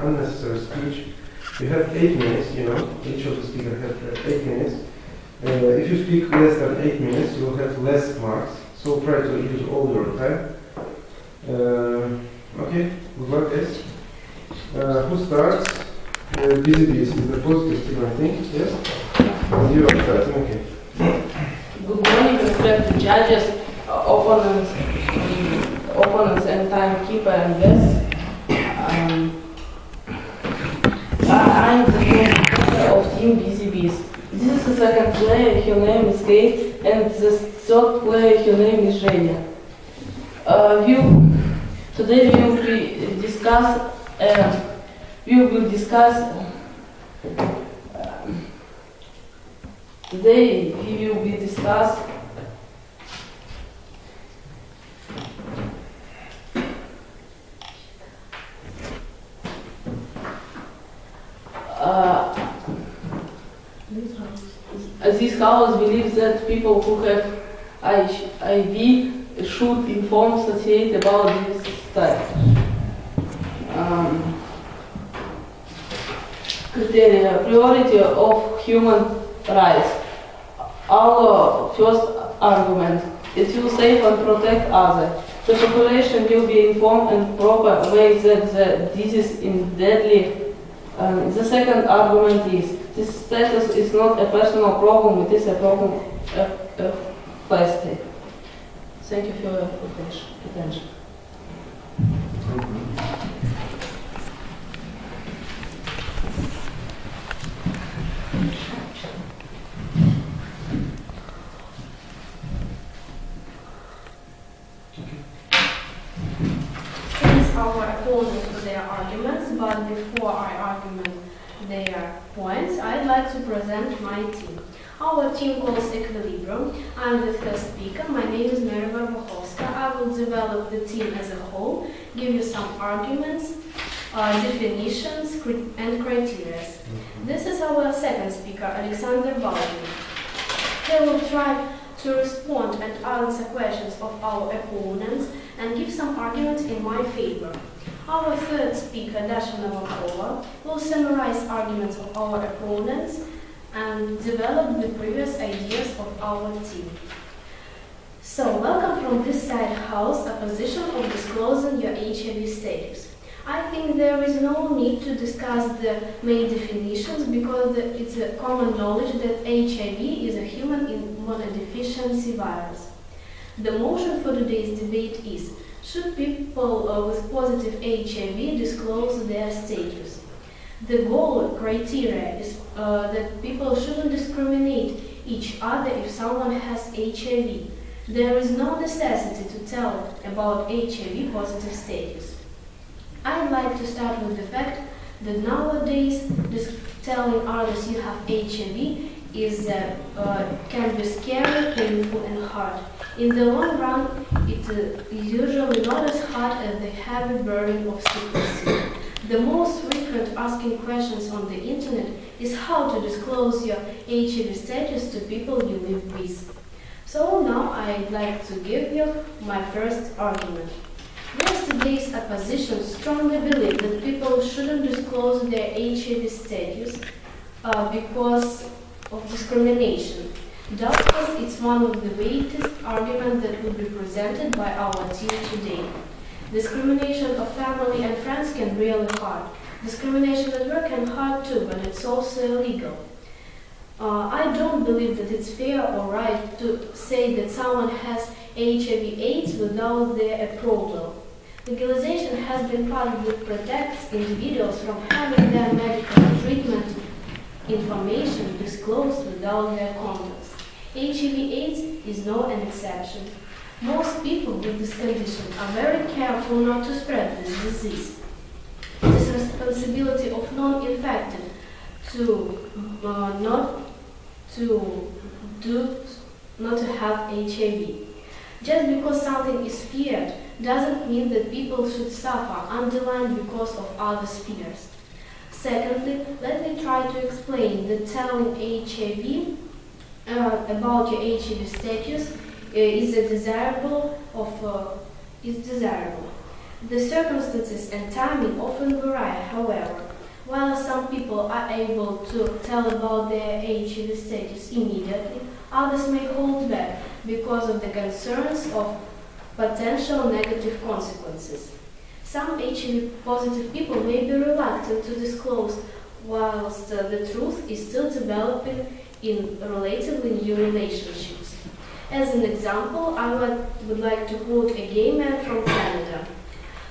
unnecessary speech. You have 8 minutes, you know, each of the speakers have 8 minutes. If you speak less than 8 minutes, you will have less marks. So try to use all your time. Okay, good luck, yes. Who starts? Busy bees is the positive thing, I think, yes? And you are starting, okay. Good morning, respected judges, opponents and timekeeper and guests. I'm the player of Team Busy Bees. This is the second player, her name is Kate, and the third player, her name is Zhenya. Today we will discuss this house believes that people who have HIV should inform society about this study. Criteria: priority of human rights. Our first argument: it will save and protect others. The population will be informed in proper way that the disease is deadly. The second argument is this status is not a personal problem; it is a problem of state. Thank you for your attention. Our opponents for their arguments, but before I argument their points, I'd like to present my team. Our team calls Equilibrium. I'm the first speaker. My name is Mary Verbuchovska. I will develop the team as a whole, give you some arguments, definitions, and criteria. This is our second speaker, Alexander Baldwin. He will try to respond and answer questions of our opponents and give some arguments in my favor. Our third speaker, Dasha Novakova, will summarize arguments of our opponents and develop the previous ideas of our team. So, welcome from this side house, a position of disclosing your HIV status. I think there is no need to discuss the main definitions because it's a common knowledge that HIV is a human immunodeficiency virus. The motion for today's debate is: should people with positive HIV disclose their status? The goal criteria is that people shouldn't discriminate each other if someone has HIV. There is no necessity to tell about HIV positive status. I'd like to start with the fact that nowadays telling others you have HIV can be scary, painful, and hard. In the long run, it is usually not as hard as the heavy burden of secrecy. The most frequent asking questions on the internet is how to disclose your HIV status to people you live with. So now I'd like to give you my first argument. Yesterday's opposition strongly believed that people shouldn't disclose their HIV status because of discrimination. Doubtless, it's one of the weightiest arguments that will be presented by our team today. Discrimination of family and friends can be really hard. Discrimination at work can hard too, but it's also illegal. I don't believe that it's fair or right to say that someone has HIV/AIDS without their approval. Legalization has been part that protects individuals from having their medical treatment information disclosed without their consent. HIV/AIDS is no exception. Most people with this condition are very careful not to spread this disease. It is the responsibility of non-infected not to have HIV. Just because something is feared doesn't mean that people should suffer underlying because of others' fears. Secondly, let me try to explain that telling about your HIV status is desirable. The circumstances and timing often vary, however. some people are able to tell about their HIV status immediately, others may hold back because of the concerns of potential negative consequences. Some HIV positive people may be reluctant to disclose, whilst the truth is still developing in relatively new relationships. As an example, I would like to quote a gay man from Canada.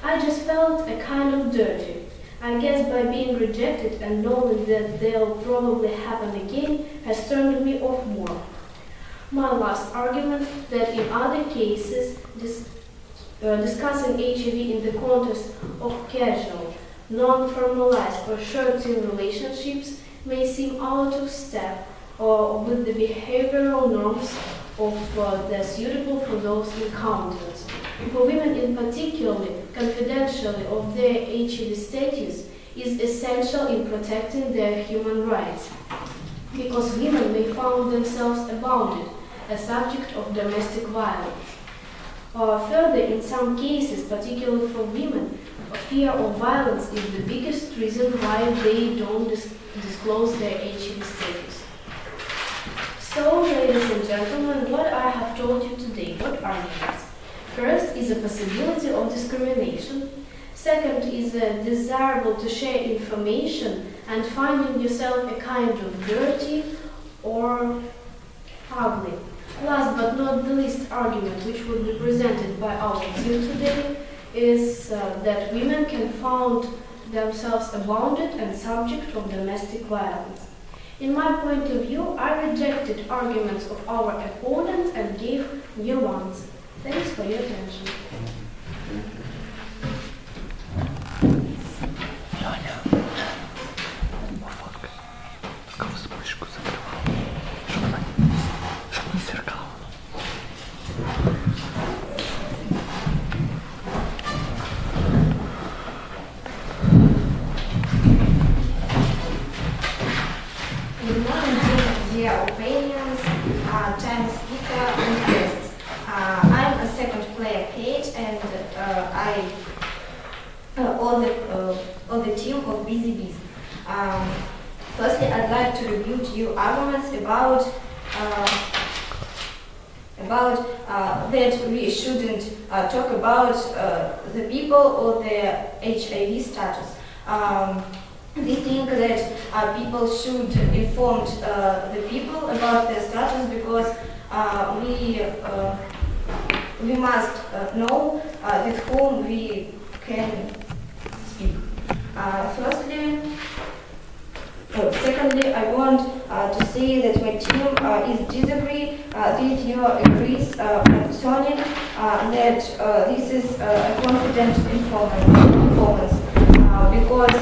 "I just felt a kind of dirty. I guess by being rejected and knowing that they'll probably happen again has turned me off more." My last argument, that in other cases, discussing HIV in the context of casual, non-formalized or short-term relationships may seem out of step with the behavioral norms of the suitable for those encounters. For women in particular, confidentiality of their HIV status is essential in protecting their human rights, because women may find themselves abounded, a subject of domestic violence. Further, in some cases, particularly for women, fear of violence is the biggest reason why they don't disclose their HIV status. So, ladies and gentlemen, what I have told you today, what are these? First is a possibility of discrimination. Second is desirable to share information and finding yourself a kind of dirty or ugly. Last but not the least argument, which will be presented by our team today, is that women can find themselves abounded and subject of domestic violence. In my point of view, I rejected arguments of our opponents and gave new ones. Thanks for your attention. Dear opinions, time speaker and guests. I'm a second player, Kate, and I on the team of Busy Bees. Firstly, I'd like to review to you arguments about that we shouldn't talk about the people or their HIV status. We think that people should inform the people about their status because we must know with whom we can speak. Secondly, I want to say that my team is disagree with your agrees concerning that this is a confident informant because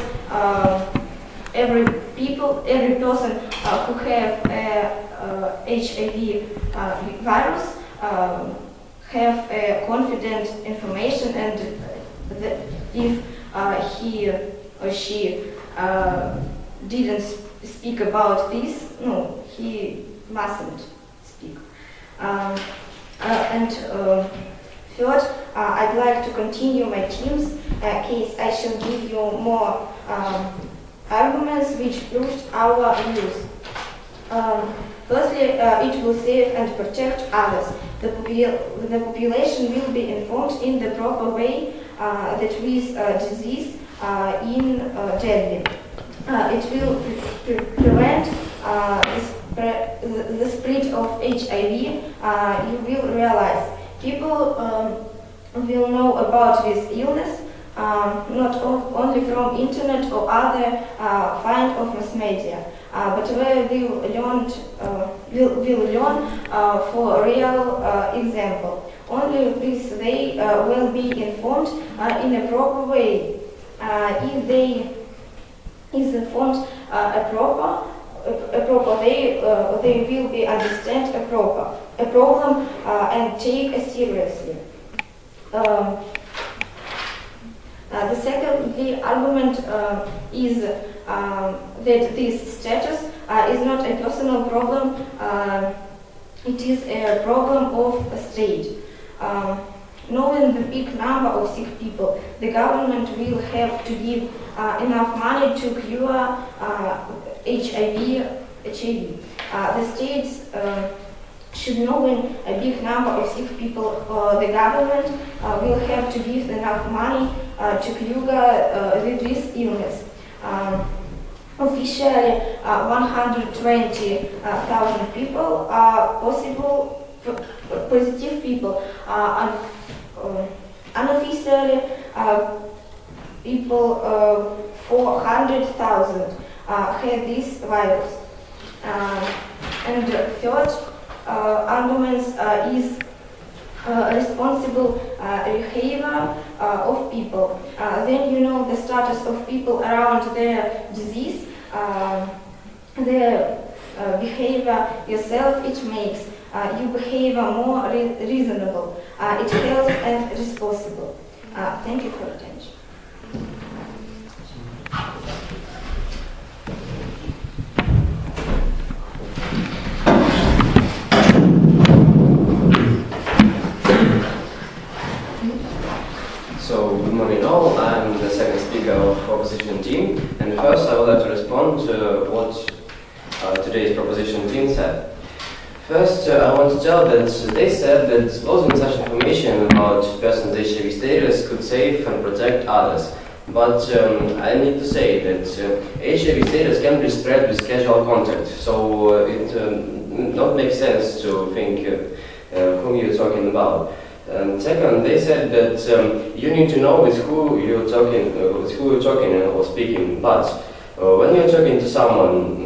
every person who have HIV virus have confident information, and if he or she didn't speak about this, no, he mustn't speak. Third, I'd like to continue my team's case. I shall give you more arguments which proved our views. Firstly, it will save and protect others. The population will be informed in the proper way that this disease in deadly. It will prevent the spread of HIV. You will realize people will know about this illness not only from internet or other kind of mass media, but we will learn for real example. Only this they will be informed in a proper way. If they is informed a proper way, they will be understand a problem and take it seriously. The second argument is that this status is not a personal problem, it is a problem of a state. Knowing the big number of sick people, the government will have to give enough money to cure HIV. The states should know when a big number of sick people, the government will have to give enough money to cure this illness. Officially, 120,000 people are positive people. Unofficially, people 400,000 have this virus. And third argument is responsible behavior of people. Then you know the status of people around their disease, their behavior yourself, it makes your behavior more reasonable. It helps and responsible. Thank you for attention. So, good morning all. I'm the second speaker of opposition team, and first I would like to respond to what today's proposition team said. First, I want to tell that they said that disclosing such information about person's HIV status could save and protect others. But I need to say that HIV status can be spread with casual contact, so it not makes sense to think whom you're talking about. And second, they said that you need to know with who you're talking or speaking. But when you're talking to someone,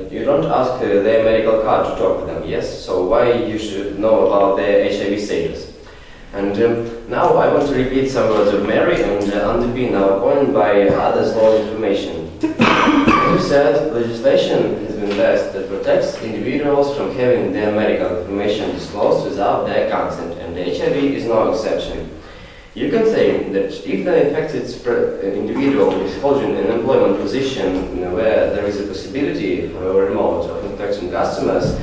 you don't ask their medical card to talk to them. Yes, so why you should know about their HIV status? And now I want to repeat some words of Mary and underpin our point by others' law information. As you said, legislation has been passed that protects individuals from having their medical information disclosed without their consent, and HIV is no exception. You can say that if the infected individual is holding an employment position where there is a possibility, however remote, of infecting customers,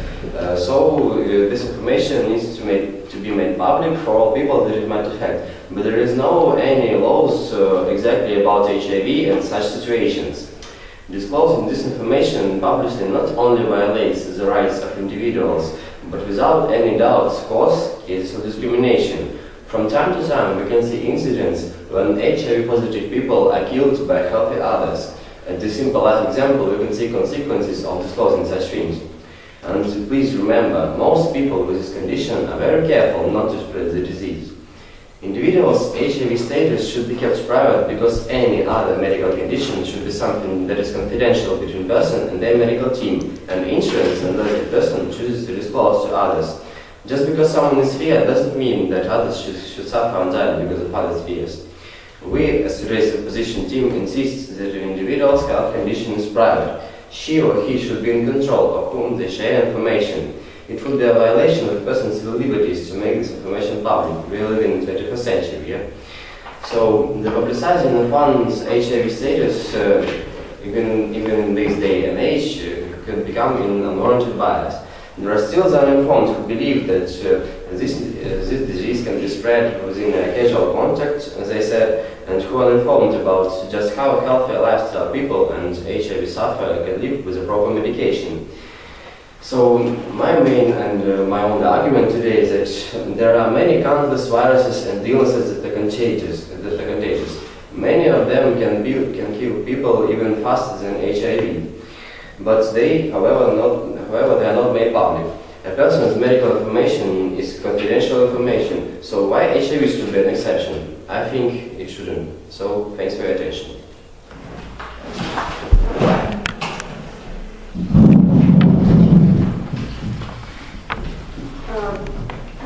so this information needs to be made public for all people that it might affect. But there is no any laws exactly about HIV and such situations. Disclosing this information publicly not only violates the rights of individuals, but without any doubt causes cases of discrimination. From time to time we can see incidents when HIV-positive people are killed by healthy others. At this simple life example, we can see consequences of disclosing such things. And please remember, most people with this condition are very careful not to spread the disease. Individuals' HIV status should be kept private because any other medical condition should be something that is confidential between person and their medical team, and insurance unless the person chooses to disclose to others. Just because someone is feared doesn't mean that others should suffer and die because of others' fears. We, as today's opposition team, insist that an individual's health condition is private. She or he should be in control of whom they share information. It would be a violation of a person's civil liberties to make this information public. We are living in the 21st century, yeah? So, the publicizing of one's HIV status, even in this day and age, can become an unwarranted bias. There are still some uninformed who believe that this disease can be spread within a casual contact, as I said, and who are informed about just how healthy a lifestyle people and HIV sufferer can live with a proper medication. So my main and my only argument today is that there are many countless viruses and illnesses that are contagious. Many of them can kill people even faster than HIV. But they, however, they are not made public. A person's medical information is confidential information, so why HIV should be an exception? I think it shouldn't. So, thanks for your attention.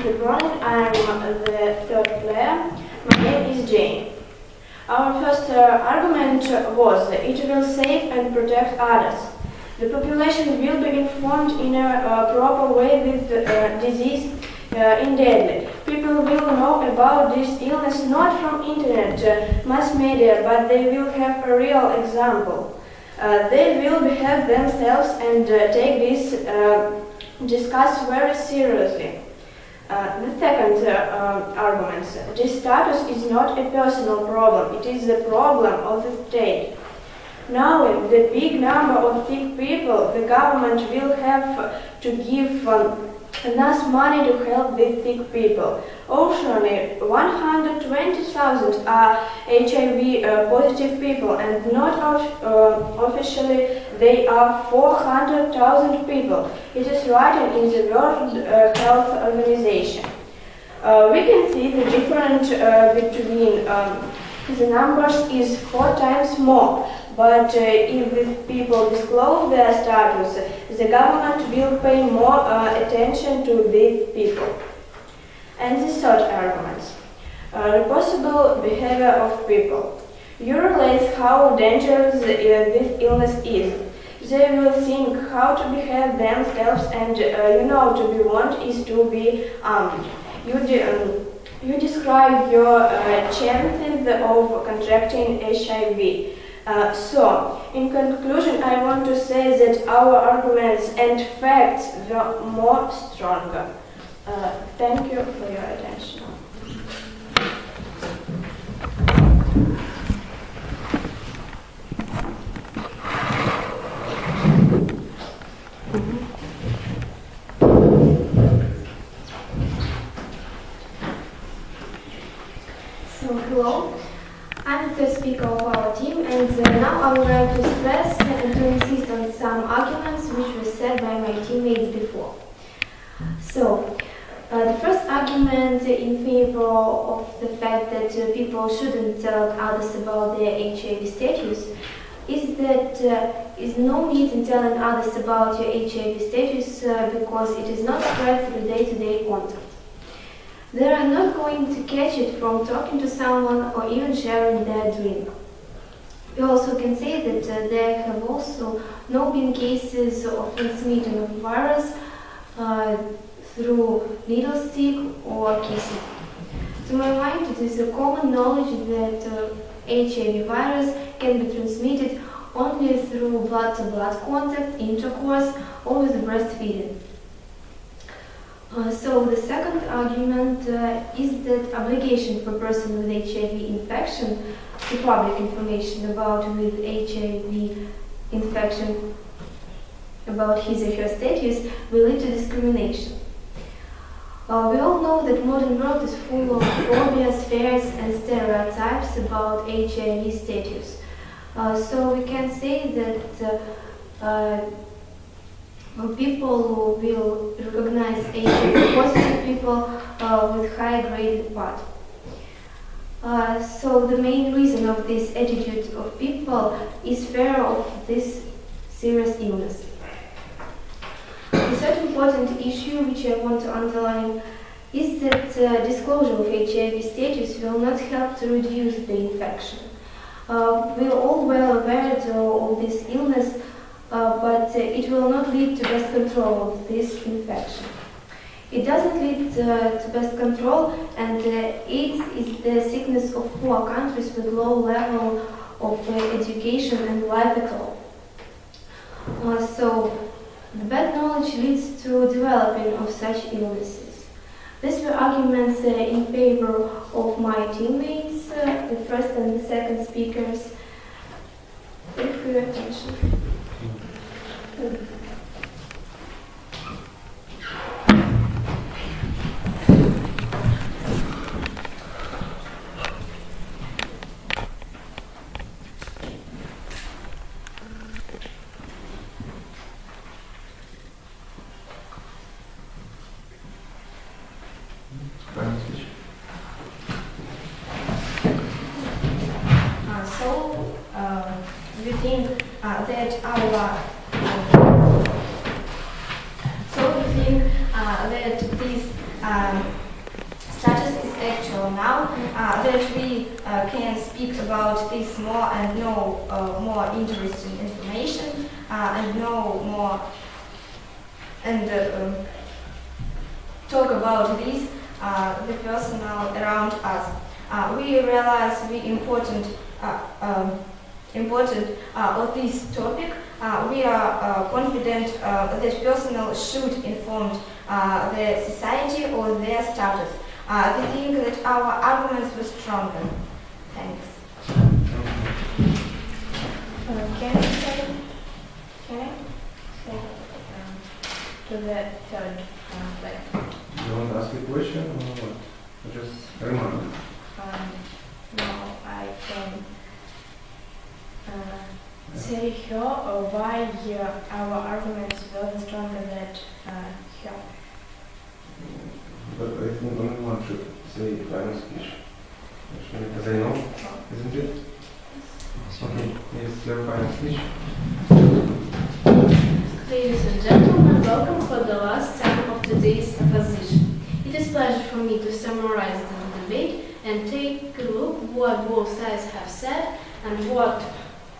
Good morning, I'm the third player. My name is Jane. Our first argument was that it will save and protect others. The population will be informed in a proper way with the disease indeed. People will know about this illness not from internet, mass media, but they will have a real example. They will behave themselves and take this discuss very seriously. The second argument, this status is not a personal problem, it is the problem of the state. Knowing the big number of sick people, the government will have to give enough money to help these sick people. Actually, 120,000 are HIV positive people, and not officially they are 400,000 people. It is written in the World Health Organization. We can see the difference between the numbers is 4 times more. But if these people disclose their status, the government will pay more attention to these people. And the third argument, the possible behavior of people. You realize how dangerous this illness is. They will think how to behave themselves, and to be warned is to be armed. You describe your chances of contracting HIV. So, in conclusion, I want to say that our arguments and facts were more stronger. Thank you for your attention. So, hello. I'm the speaker of our team, and now I would like to stress and to insist on some arguments which were said by my teammates before. So, the first argument in favor of the fact that people shouldn't tell others about their HIV status is that there is no need in telling others about your HIV status because it is not spread through day-to-day contact. They are not going to catch it from talking to someone or even sharing their drink. We also can say that there have also not been cases of transmitting of virus through needle stick or kissing. To my mind, it is a common knowledge that HIV virus can be transmitted only through blood-to-blood contact, intercourse, or with breastfeeding. So the second argument is that obligation for a person with HIV infection to public information about with HIV infection about his or her status will lead to discrimination. We all know that modern world is full of phobias, fears and stereotypes about HIV status. So we can say that people will recognize HIV positive people with high graded part. So the main reason of this attitude of people is fear of this serious illness. The third important issue which I want to underline is that disclosure of HIV status will not help to reduce the infection. We are all well aware of this illness, but it will not lead to best control of this infection. It doesn't lead to best control, and AIDS is the sickness of poor countries with low level of education and life at all. So the bad knowledge leads to developing of such illnesses. These were arguments in favor of my teammates, the first and the second speakers. Thank you for your attention. We think that our that this status is actual now, that we can speak about this more and know more interesting information and know more and talk about this, the personnel around us. We realize the important important of this topic, we are confident that personnel should inform the society or their status. We think that our arguments were stronger. Thanks. Can I say to the third lecture? You want to ask a question or what? Or just a remark? Now I can say her why our arguments were stronger than her. But I think only one should say final speech. Actually, because I know, isn't it? Okay, yes, your final speech. Ladies and gentlemen, welcome for the last time of today's opposition. It is a pleasure for me to summarize the debate and take a look what both sides have said and what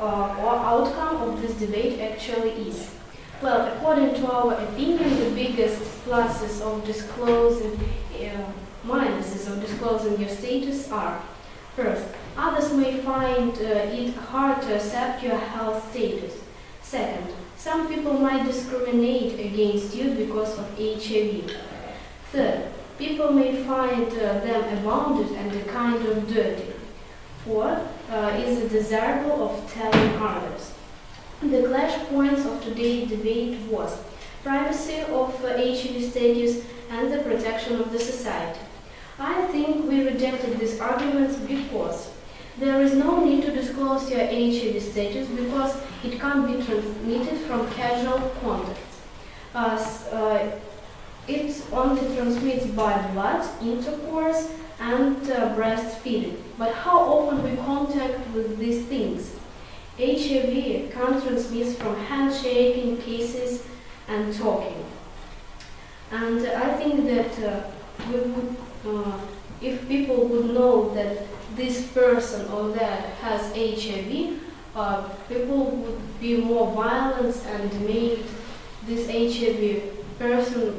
outcome of this debate actually is. Well, according to our opinion, the biggest pluses of disclosing, minuses of disclosing your status are: first, others may find it hard to accept your health status. Second, some people might discriminate against you because of HIV. Third, people may find them abounded and a kind of dirty. Fourth, is it desirable of telling others. The clash points of today's debate was privacy of HIV status and the protection of the society. I think we rejected these arguments because there is no need to disclose your HIV status because it can't be transmitted from casual contacts. It only transmits by blood, intercourse, and breastfeeding. But how often we contact with these things? HIV can't transmit from handshaking, kisses, and talking. And I think that we would, if people would know that this person or that has HIV, people would be more violent and make this HIV person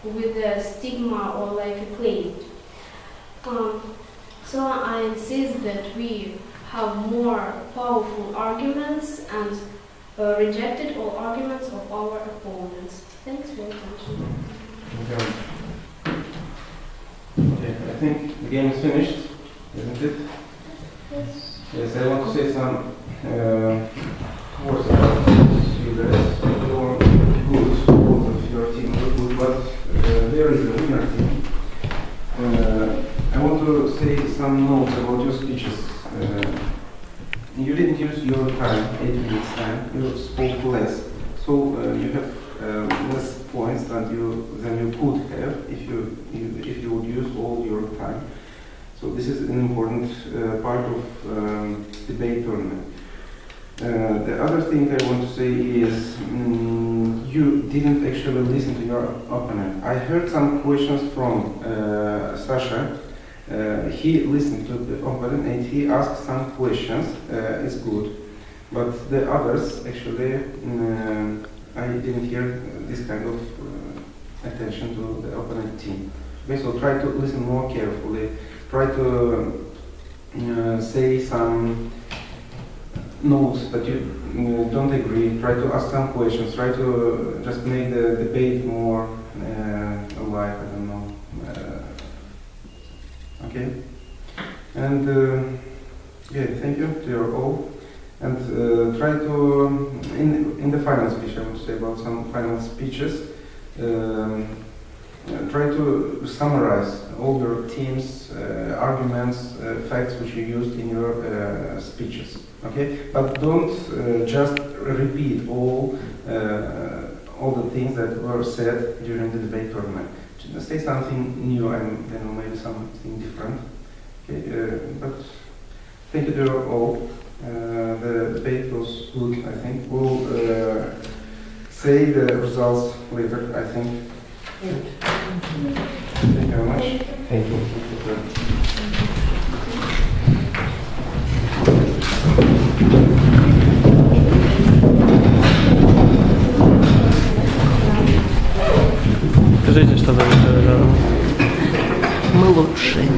with a stigma or like a claim. So I insist that we have more powerful arguments and rejected all arguments of our opponents. Thanks for your attention. Okay, I think the game is finished, isn't it? Yes. Yes, I want to say some words about you guys. You're good, both of your team were good, but there is a winner team. I want to say some notes about your speeches. You didn't use your time, 8 minutes time, you spoke less. So you have less points than you could have if you would use all your time. So this is an important part of debate tournament. The other thing I want to say is you didn't actually listen to your opponent. I heard some questions from Sasha. He listened to the opponent and he asked some questions. It's good, but the others actually I didn't hear this kind of attention to the opponent team. Okay, so try to listen more carefully. Try to say some notes that you don't agree. Try to ask some questions. Try to just make the debate more alive. I don't know. Okay. And yeah, thank you to you all. And try to in the final speech, I want to say about some final speeches. Try to summarize all your team's arguments, facts which you used in your speeches. Okay, but don't just repeat all the things that were said during the debate tournament. Just say something new and then maybe something different. Okay, but thank you to you all. The debate was good, I think. We'll say the results later, I think. Thank you very much. Thank you. Скажите, что вы... Мы лучшие.